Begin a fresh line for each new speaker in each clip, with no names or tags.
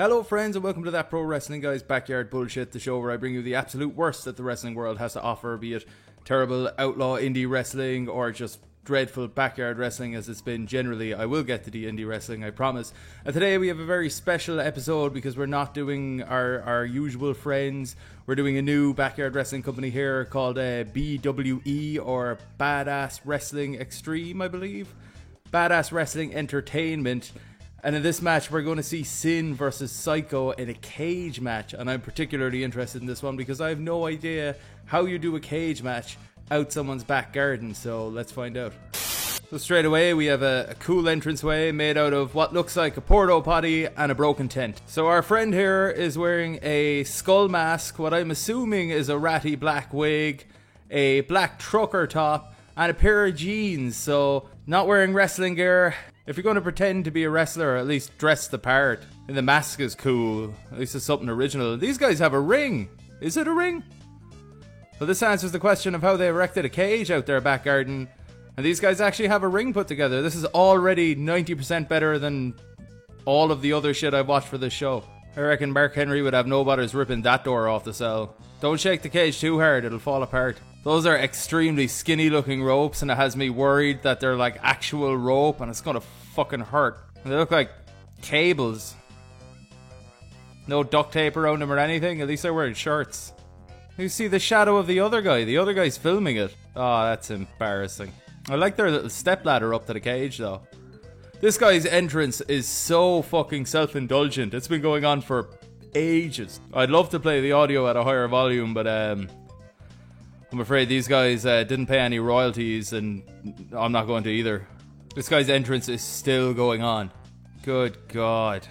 Hello friends and welcome to That Pro Wrestling Guy's Backyard Bullshit, the show where I bring you the absolute worst that the wrestling world has to offer, be it terrible outlaw indie wrestling or just dreadful backyard wrestling as it's been generally. I will get to the indie wrestling, I promise. And today we have a very special episode because we're not doing our usual friends. We're doing a new backyard wrestling company here called BWE, or Badass Wrestling Extreme, I believe. Badass Wrestling Entertainment. And in this match, we're going to see Sin versus Psycho in a cage match. And I'm particularly interested in this one because I have no idea how you do a cage match out someone's back garden. So let's find out. So straight away, we have a cool entranceway made out of what looks like a porta potty and a broken tent. So our friend here is wearing a skull mask, what I'm assuming is a ratty black wig, a black trucker top, and a pair of jeans. So not wearing wrestling gear. If you're going to pretend to be a wrestler, at least dress the part. And the mask is cool. At least it's something original. These guys have a ring. Is it a ring? Well, this answers the question of how they erected a cage out their back garden. And these guys actually have a ring put together. This is already 90% better than all of the other shit I've watched for this show. I reckon Mark Henry would have no bothers ripping that door off the cell. Don't shake the cage too hard, it'll fall apart. Those are extremely skinny looking ropes, and it has me worried that they're like actual rope and it's gonna fucking hurt. And they look like cables. No duct tape around them or anything, at least they're wearing shirts. You see the shadow of the other guy. The other guy's filming it. Oh, that's embarrassing. I like their little step ladder up to the cage though. This guy's entrance is so fucking self-indulgent. It's been going on for ages. I'd love to play the audio at a higher volume, but I'm afraid these guys didn't pay any royalties, and I'm not going to either. This guy's entrance is still going on. Good God.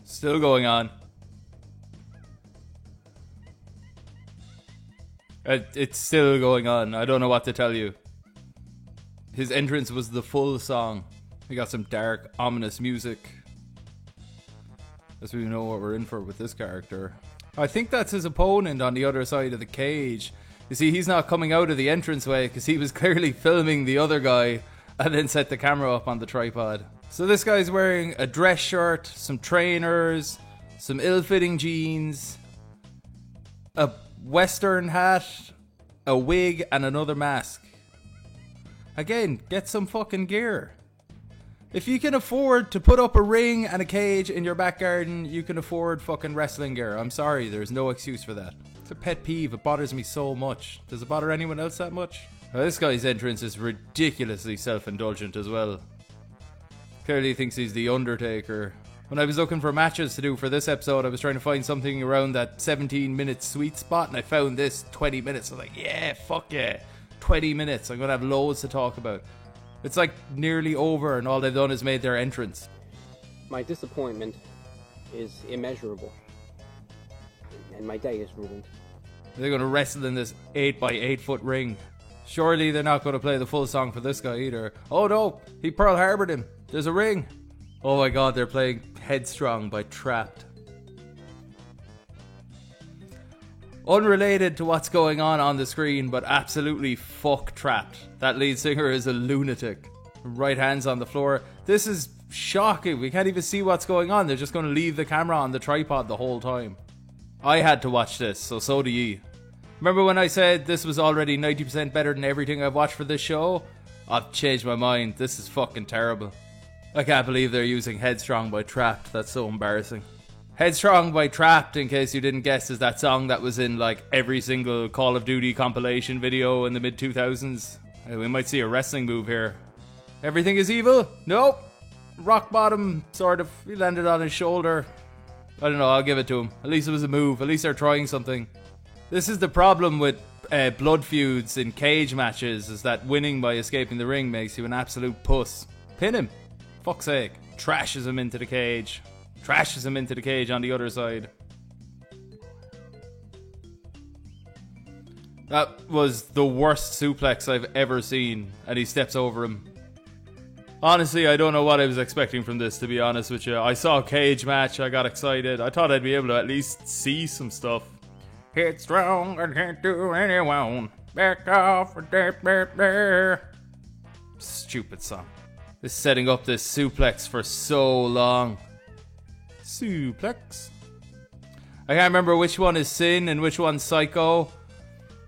Still going on. It's still going on. I don't know what to tell you. His entrance was the full song. We got some dark, ominous music. As we know what we're in for with this character. I think that's his opponent on the other side of the cage. You see, he's not coming out of the entranceway because he was clearly filming the other guy and then set the camera up on the tripod. So this guy's wearing a dress shirt, some trainers, some ill-fitting jeans, a western hat, a wig, and another mask. Again, get some fucking gear. If you can afford to put up a ring and a cage in your back garden, you can afford fucking wrestling gear. I'm sorry, there's no excuse for that. It's a pet peeve, it bothers me so much. Does it bother anyone else that much? Now, this guy's entrance is ridiculously self-indulgent as well. Clearly thinks he's the Undertaker. When I was looking for matches to do for this episode, I was trying to find something around that 17-minute sweet spot, and I found this 20 minutes. I was like, yeah, fuck yeah. 20 minutes. I'm going to have loads to talk about. It's like nearly over, and all they've done is made their entrance.
My disappointment is immeasurable. And my day is ruined.
They're going to wrestle in this 8x8 foot ring. Surely they're not going to play the full song for this guy either. Oh no, he Pearl Harbored him. There's a ring. Oh my God, they're playing Headstrong by Trapped. Unrelated to what's going on the screen, but absolutely fuck Trapped. That lead singer is a lunatic. Right hands on the floor. This is shocking. We can't even see what's going on. They're just going to leave the camera on the tripod the whole time. I had to watch this, so do ye. Remember when I said this was already 90% better than everything I've watched for this show? I've changed my mind. This is fucking terrible. I can't believe they're using Headstrong by Trapped. That's so embarrassing. Headstrong by Trapped, in case you didn't guess, is that song that was in like every single Call of Duty compilation video in the mid-2000s. We might see a wrestling move here. Everything is evil? Nope. Rock bottom, sort of. He landed on his shoulder. I don't know, I'll give it to him. At least it was a move. At least they're trying something. This is the problem with blood feuds in cage matches, is that winning by escaping the ring makes you an absolute puss. Pin him. Fuck's sake. Trashes him into the cage. Trashes him into the cage on the other side. That was the worst suplex I've ever seen, and he steps over him. Honestly, I don't know what I was expecting from this, to be honest with you. I saw a cage match, I got excited. I thought I'd be able to at least see some stuff. Headstrong and can't do anyone. Back off. Stupid song. This is setting up this suplex for so long. Suplex. I can't remember which one is Sin and which one's Psycho.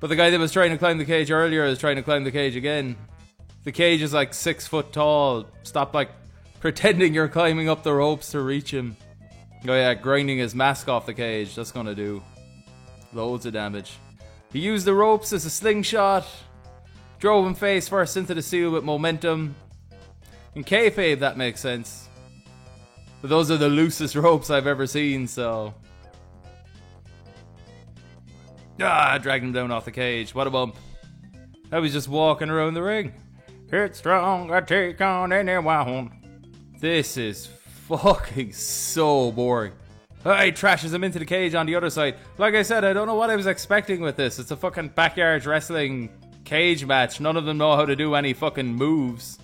But the guy that was trying to climb the cage earlier is trying to climb the cage again. The cage is like 6 foot tall. Stop like pretending you're climbing up the ropes to reach him. Oh yeah, grinding his mask off the cage. That's gonna do loads of damage. He used the ropes as a slingshot. Drove him face first into the seal with momentum. In kayfabe, that makes sense. But those are the loosest ropes I've ever seen, so... dragged him down off the cage. What a bump. I was just walking around the ring. Hit strong, I take on anyone. This is fucking so boring. He trashes him into the cage on the other side. Like I said, I don't know what I was expecting with this. It's a fucking backyard wrestling cage match. None of them know how to do any fucking moves.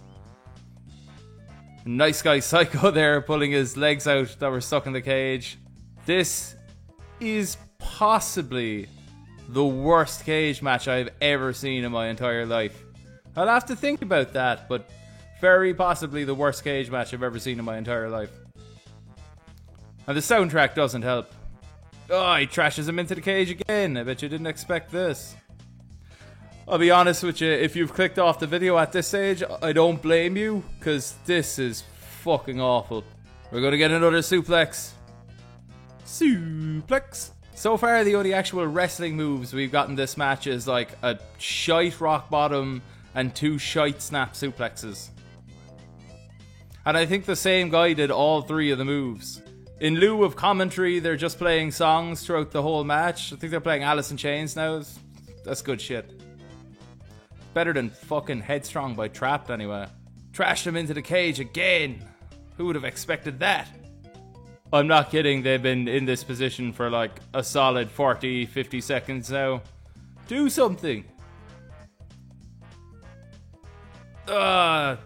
Nice guy Psycho there pulling his legs out that were stuck in the cage. This is possibly the worst cage match I've ever seen in my entire life. I'll have to think about that, but very possibly the worst cage match I've ever seen in my entire life. And the soundtrack doesn't help. He trashes him into the cage again. I bet you didn't expect this. I'll be honest with you, if you've clicked off the video at this stage, I don't blame you, because this is fucking awful. We're going to get another suplex. Suplex. So far, the only actual wrestling moves we've got in this match is like a shite rock bottom and 2 shite snap suplexes. And I think the same guy did all 3 of the moves. In lieu of commentary, they're just playing songs throughout the whole match. I think they're playing Alice in Chains now. That's good shit. Better than fucking Headstrong by Trapped anyway. Trashed him into the cage again. Who would have expected that? I'm not kidding, they've been in this position for like a solid 40, 50 seconds now. Do something. DDT,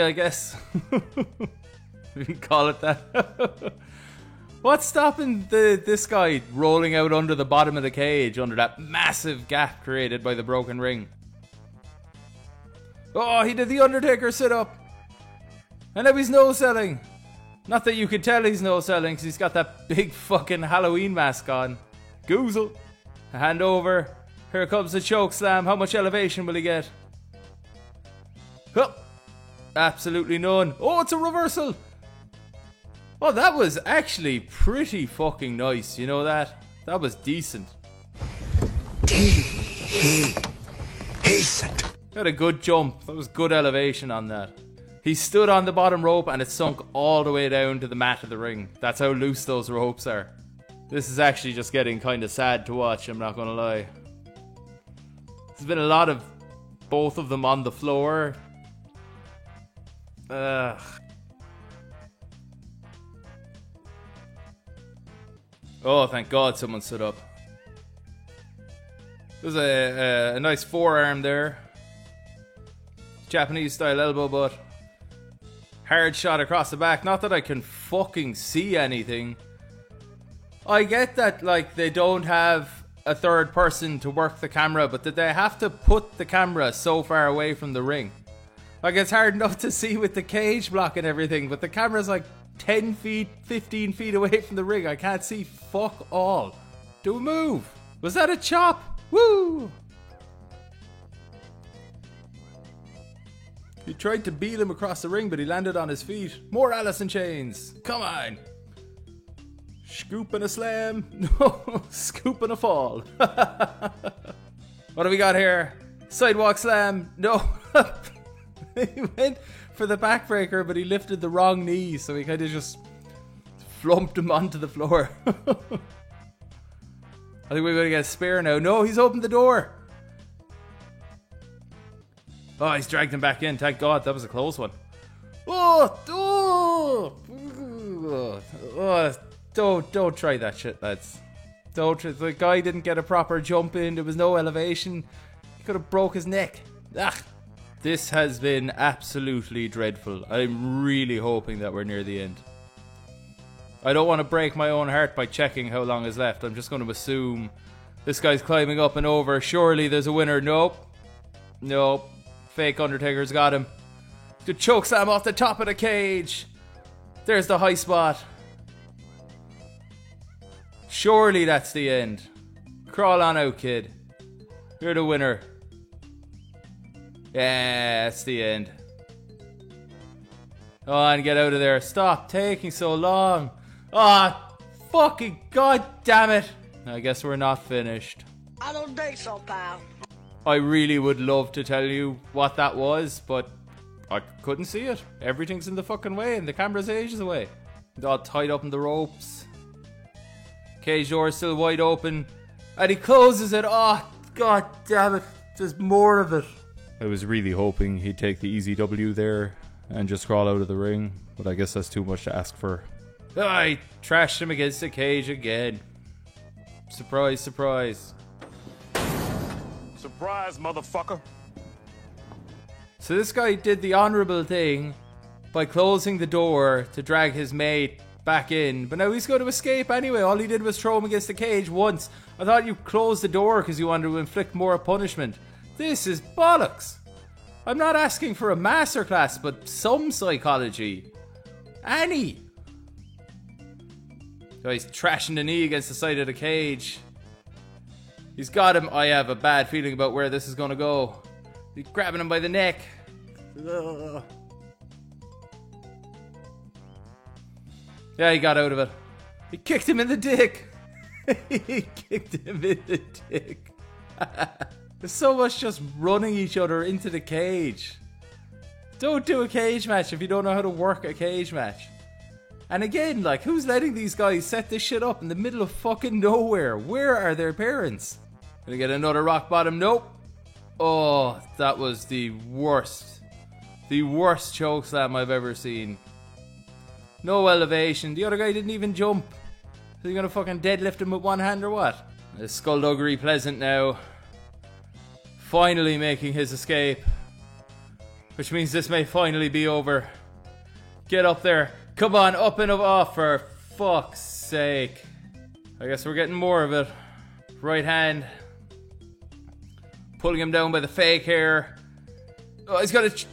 I guess. We can call it that. What's stopping this guy rolling out under the bottom of the cage, under that massive gap created by the broken ring? He did the Undertaker sit-up. And now he's no-selling. Not that you could tell he's no-selling, because he's got that big fucking Halloween mask on. Goozle. A hand over. Here comes the choke slam. How much elevation will he get? Absolutely none. It's a reversal. That was actually pretty fucking nice. You know that? That was decent. Decent. Got a good jump. That was good elevation on that. He stood on the bottom rope and it sunk all the way down to the mat of the ring. That's how loose those ropes are. This is actually just getting kind of sad to watch, I'm not gonna lie. There's been a lot of both of them on the floor. Thank God someone stood up. There's a nice forearm there. Japanese style elbow butt. Hard shot across the back. Not that I can fucking see anything. I get that, like, they don't have a third person to work the camera, but did they have to put the camera so far away from the ring? Like, it's hard enough to see with the cage block and everything, but the camera's like 10 feet, 15 feet away from the ring. I can't see fuck all. Do a move. Was that a chop? Woo! He tried to beat him across the ring, but he landed on his feet. More Alice in Chains. Come on. Scoop and a slam. No, scoop and a fall. What do we got here? Sidewalk slam. No. He went for the backbreaker, but he lifted the wrong knee, so he kind of just flumped him onto the floor. I think we're going to get a spear now. No, he's opened the door. He's dragged him back in. Thank God, that was a close one. Don't try that shit, lads. Don't try. The guy didn't get a proper jump in. There was no elevation. He could have broke his neck. This has been absolutely dreadful. I'm really hoping that we're near the end. I don't want to break my own heart by checking how long is left. I'm just going to assume This guy's climbing up and over. Surely there's a winner. Nope. Fake Undertaker's got him. The chokeslam off the top of the cage. There's the high spot. Surely that's the end. Crawl on out, kid. You're the winner. Yeah, that's the end. Come on, get out of there. Stop taking so long. Fucking god damn it. I guess we're not finished.
I don't think so, pal.
I really would love to tell you what that was, but I couldn't see it. Everything's in the fucking way and the camera's ages away. It's all tied up in the ropes. Cage door is still wide open. And he closes it. Oh, god damn it. There's more of it. I was really hoping he'd take the easy W there and just crawl out of the ring, but I guess that's too much to ask for. I trashed him against the cage again. Surprise, surprise.
Surprise, motherfucker.
So this guy did the honourable thing by closing the door to drag his mate back in, but now he's going to escape anyway. All he did was throw him against the cage once. I thought you closed the door because you wanted to inflict more punishment. This is bollocks. I'm not asking for a masterclass, but some psychology. Annie. Guy's trashing the knee against the side of the cage. He's got him. I have a bad feeling about where this is going to go. He's grabbing him by the neck. Ugh. Yeah, he got out of it. He kicked him in the dick. He kicked him in the dick. There's so much just running each other into the cage. Don't do a cage match if you don't know how to work a cage match. And again, like, who's letting these guys set this shit up in the middle of fucking nowhere? Where are their parents? Gonna get another rock bottom? Nope. Oh, that was the worst. The worst chokeslam I've ever seen. No elevation. The other guy didn't even jump. Is he gonna fucking deadlift him with one hand or what? It's Skullduggery Pleasant now. Finally making his escape. Which means this may finally be over. Get up there. Come on, up and up. Oh, for fuck's sake. I guess we're getting more of it. Right hand. Pulling him down by the fake hair. Oh, he's got a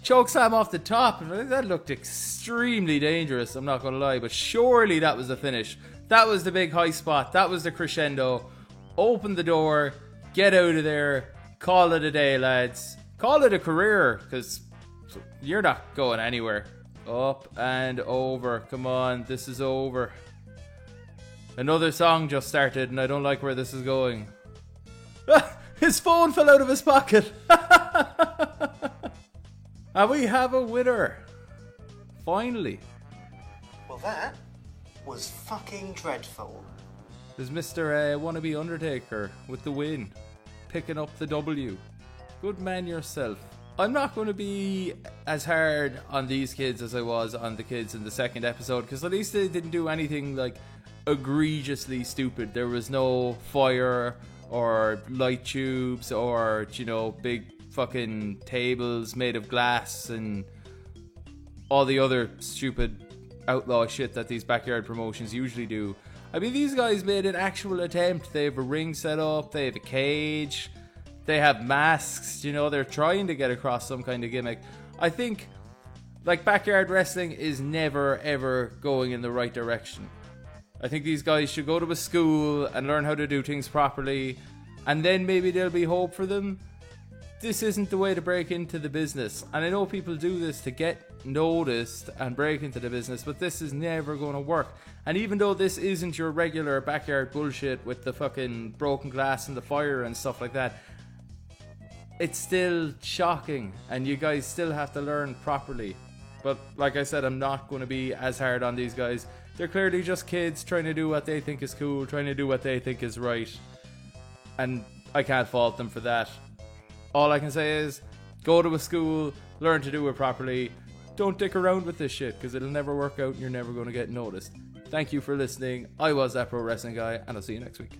chokeslam off the top. That looked extremely dangerous, I'm not going to lie. But surely that was the finish. That was the big high spot. That was the crescendo. Open the door. Get out of there. Call it a day, lads. Call it a career, because you're not going anywhere. Up and over. Come on, this is over. Another song just started and I don't like where this is going. His phone fell out of his pocket. And we have a winner. Finally.
Well, that was fucking dreadful.
There's Mr. Wannabe Undertaker with the win. Picking up the W. Good man yourself. I'm not going to be as hard on these kids as I was on the kids in the second episode, because at least they didn't do anything like egregiously stupid. There was no fire or light tubes or, you know, big fucking tables made of glass and all the other stupid outlaw shit that these backyard promotions usually do. I mean, these guys made an actual attempt. They have a ring set up, they have a cage, they have masks, you know, they're trying to get across some kind of gimmick. I think, like, backyard wrestling is never, ever going in the right direction. I think these guys should go to a school and learn how to do things properly, and then maybe there'll be hope for them. This isn't the way to break into the business. And I know people do this to get noticed and break into the business, but this is never going to work. And even though this isn't your regular backyard bullshit with the fucking broken glass and the fire and stuff like that, it's still shocking, and you guys still have to learn properly. But like I said, I'm not going to be as hard on these guys. They're clearly just kids trying to do what they think is cool, trying to do what they think is right. And I can't fault them for that. All I can say is, go to a school, learn to do it properly. Don't dick around with this shit, because it'll never work out and you're never going to get noticed. Thank you for listening. I was that Pro Wrestling Guy, and I'll see you next week.